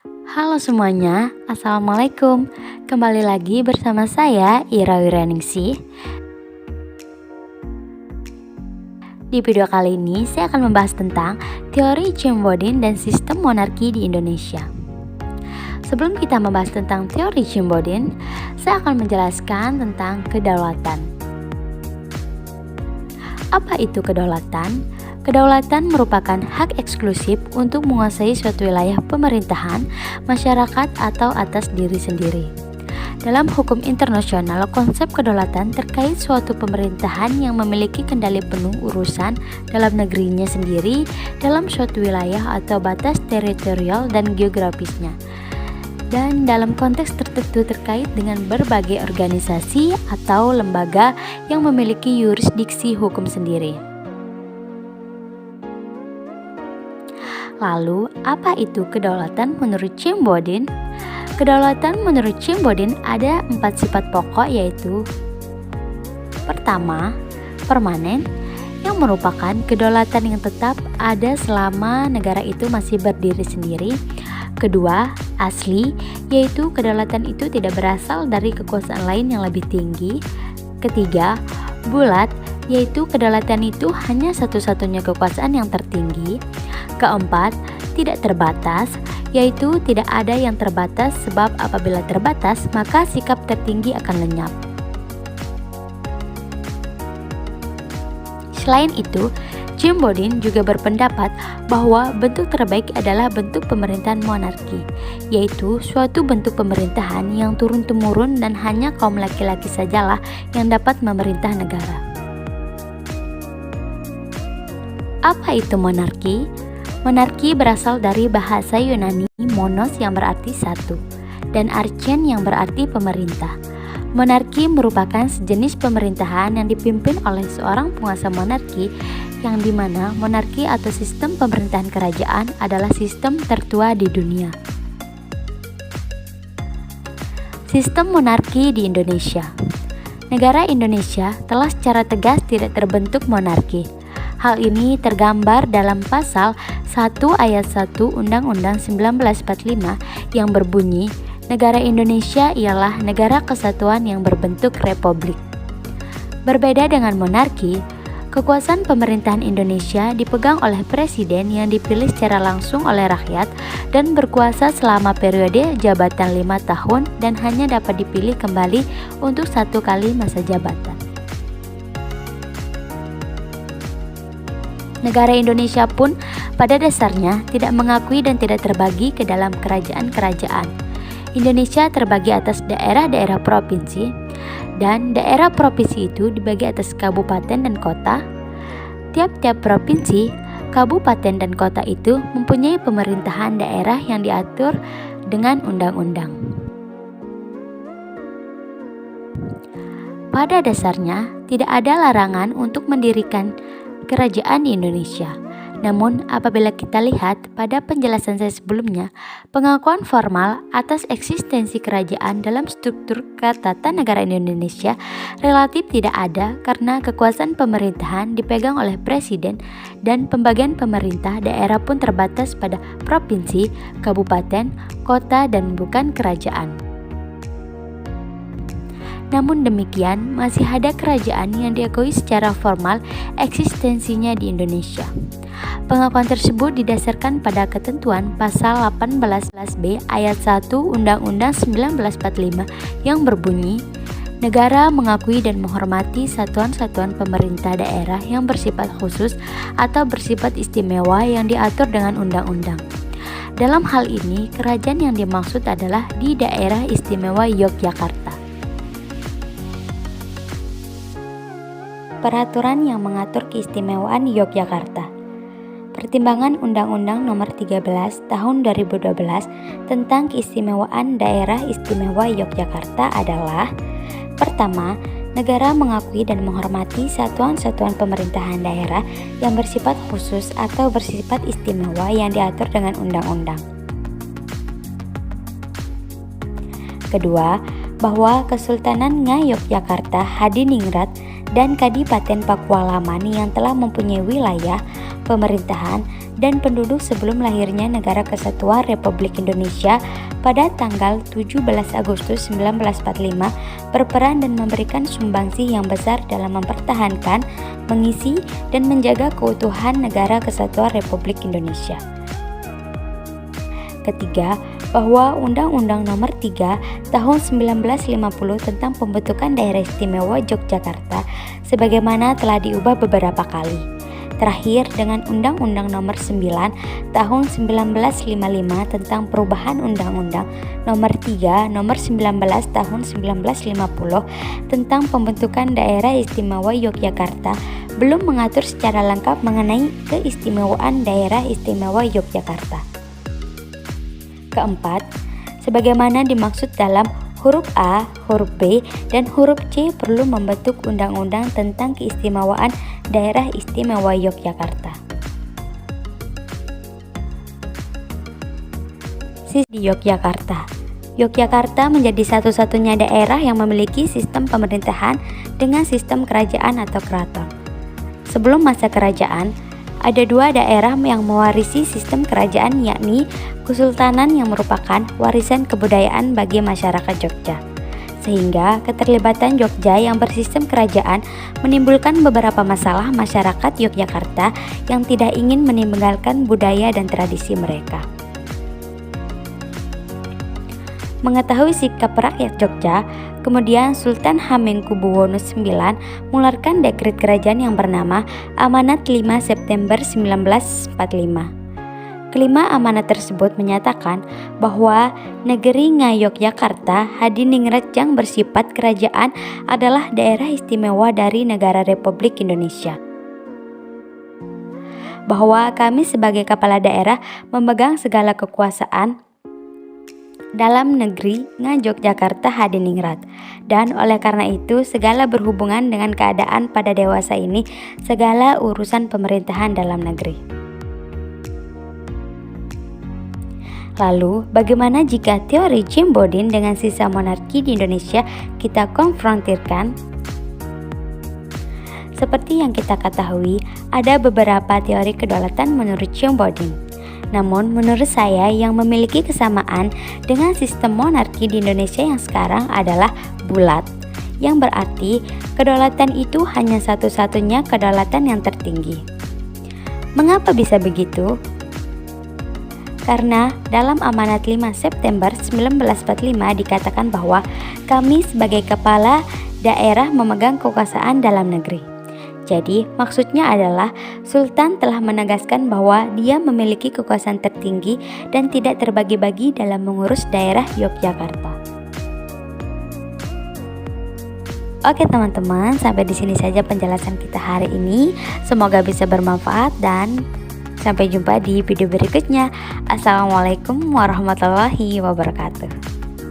Halo semuanya, Assalamualaikum. Kembali lagi bersama saya Ira Wiraningsih. Di video kali ini saya akan membahas tentang teori Chimboden dan sistem monarki di Indonesia. Sebelum kita membahas tentang teori Chimboden, saya akan menjelaskan tentang kedaulatan. Apa itu kedaulatan? Kedaulatan merupakan hak eksklusif untuk menguasai suatu wilayah pemerintahan, masyarakat, atau atas diri sendiri. Dalam hukum internasional, konsep kedaulatan terkait suatu pemerintahan yang memiliki kendali penuh urusan dalam negerinya sendiri dalam suatu wilayah atau batas teritorial dan geografisnya, dan dalam konteks tertentu terkait dengan berbagai organisasi atau lembaga yang memiliki yurisdiksi hukum sendiri. Lalu, apa itu kedaulatan menurut Chimboden? Kedaulatan menurut Chimboden ada 4 sifat pokok, yaitu: pertama, permanen, yang merupakan kedaulatan yang tetap ada selama negara itu masih berdiri sendiri. Kedua, asli, yaitu kedaulatan itu tidak berasal dari kekuasaan lain yang lebih tinggi. Ketiga, bulat, yaitu kedaulatan itu hanya satu-satunya kekuasaan yang tertinggi. Keempat, tidak terbatas, yaitu tidak ada yang terbatas, sebab apabila terbatas maka sikap tertinggi akan lenyap. Selain itu, Chimboden juga berpendapat bahwa bentuk terbaik adalah bentuk pemerintahan monarki, yaitu suatu bentuk pemerintahan yang turun-temurun dan hanya kaum laki-laki sajalah yang dapat memerintah negara. Apa itu monarki? Monarki berasal dari bahasa Yunani monos yang berarti satu dan archen yang berarti pemerintah. Monarki merupakan sejenis pemerintahan yang dipimpin oleh seorang penguasa monarki, yang dimana monarki atau sistem pemerintahan kerajaan adalah sistem tertua di dunia. Sistem monarki di Indonesia. Negara Indonesia telah secara tegas tidak terbentuk monarki. Hal ini tergambar dalam pasal 1 ayat 1 Undang-Undang 1945 yang berbunyi, negara Indonesia ialah negara kesatuan yang berbentuk republik. Berbeda dengan monarki, kekuasaan pemerintahan Indonesia dipegang oleh presiden yang dipilih secara langsung oleh rakyat dan berkuasa selama periode jabatan 5 tahun dan hanya dapat dipilih kembali untuk 1 kali masa jabatan. Negara Indonesia pun pada dasarnya tidak mengakui dan tidak terbagi ke dalam kerajaan-kerajaan. Indonesia terbagi atas daerah-daerah provinsi, dan daerah provinsi itu dibagi atas kabupaten dan kota. Tiap-tiap provinsi, kabupaten dan kota itu mempunyai pemerintahan daerah yang diatur dengan undang-undang. Pada dasarnya, tidak ada larangan untuk mendirikan kerajaan di Indonesia. Namun, apabila kita lihat pada penjelasan saya sebelumnya, pengakuan formal atas eksistensi kerajaan dalam struktur ketatanegaraan Indonesia relatif tidak ada karena kekuasaan pemerintahan dipegang oleh presiden dan pembagian pemerintah daerah pun terbatas pada provinsi, kabupaten, kota, dan bukan kerajaan. Namun demikian, masih ada kerajaan yang diakui secara formal eksistensinya di Indonesia. Pengakuan tersebut didasarkan pada ketentuan pasal 18b ayat 1 Undang-Undang 1945 yang berbunyi, negara mengakui dan menghormati satuan-satuan pemerintah daerah yang bersifat khusus atau bersifat istimewa yang diatur dengan undang-undang. Dalam hal ini, kerajaan yang dimaksud adalah di daerah istimewa Yogyakarta. Peraturan yang mengatur keistimewaan Yogyakarta. Pertimbangan Undang-Undang Nomor 13 Tahun 2012 tentang keistimewaan Daerah Istimewa Yogyakarta adalah: pertama, negara mengakui dan menghormati satuan-satuan pemerintahan daerah yang bersifat khusus atau bersifat istimewa yang diatur dengan undang-undang. Kedua, bahwa Kesultanan Ngayogyakarta Hadiningrat dan Kadipaten Pakualaman yang telah mempunyai wilayah pemerintahan dan penduduk sebelum lahirnya Negara Kesatuan Republik Indonesia pada tanggal 17 Agustus 1945 berperan dan memberikan sumbangsi yang besar dalam mempertahankan, mengisi, dan menjaga keutuhan Negara Kesatuan Republik Indonesia. Ketiga, bahwa Undang-Undang Nomor 3 Tahun 1950 tentang pembentukan Daerah Istimewa Yogyakarta sebagaimana telah diubah beberapa kali. Terakhir dengan Undang-Undang Nomor 9 Tahun 1955 tentang perubahan Undang-Undang Nomor 3 Nomor 19 Tahun 1950 tentang pembentukan Daerah Istimewa Yogyakarta belum mengatur secara lengkap mengenai keistimewaan Daerah Istimewa Yogyakarta. Keempat, sebagaimana dimaksud dalam huruf A, huruf B, dan huruf C perlu membentuk undang-undang tentang keistimewaan Daerah Istimewa Yogyakarta. Di Yogyakarta. Yogyakarta menjadi satu-satunya daerah yang memiliki sistem pemerintahan dengan sistem kerajaan atau keraton. Sebelum masa kerajaan, ada dua daerah yang mewarisi sistem kerajaan, yakni Kesultanan yang merupakan warisan kebudayaan bagi masyarakat Jogja. Sehingga keterlibatan Jogja yang bersistem kerajaan menimbulkan beberapa masalah masyarakat Yogyakarta yang tidak ingin meninggalkan budaya dan tradisi mereka. Mengetahui sikap rakyat Jogja, kemudian Sultan Hamengkubuwono IX mengeluarkan dekret kerajaan yang bernama Amanat 5 September 1945. Kelima amanat tersebut menyatakan bahwa negeri Ngayogyakarta Hadiningrat yang bersifat kerajaan adalah daerah istimewa dari negara Republik Indonesia. Bahwa kami sebagai kepala daerah memegang segala kekuasaan dalam negeri Ngayogyakarta Hadiningrat, dan oleh karena itu segala berhubungan dengan keadaan pada dewasa ini, segala urusan pemerintahan dalam negeri. Lalu, bagaimana jika teori Jim Bodin dengan sisa monarki di Indonesia kita konfrontirkan? Seperti yang kita ketahui, ada beberapa teori kedaulatan menurut Jim Bodin. Namun, menurut saya yang memiliki kesamaan dengan sistem monarki di Indonesia yang sekarang adalah bulat, yang berarti kedaulatan itu hanya satu-satunya kedaulatan yang tertinggi. Mengapa bisa begitu? Karena dalam Amanat 5 September 1945 dikatakan bahwa kami sebagai kepala daerah memegang kekuasaan dalam negeri. Jadi maksudnya adalah Sultan telah menegaskan bahwa dia memiliki kekuasaan tertinggi dan tidak terbagi-bagi dalam mengurus daerah Yogyakarta. Oke teman-teman, sampai di sini saja penjelasan kita hari ini. Semoga bisa bermanfaat dan sampai jumpa di video berikutnya. Assalamualaikum warahmatullahi wabarakatuh.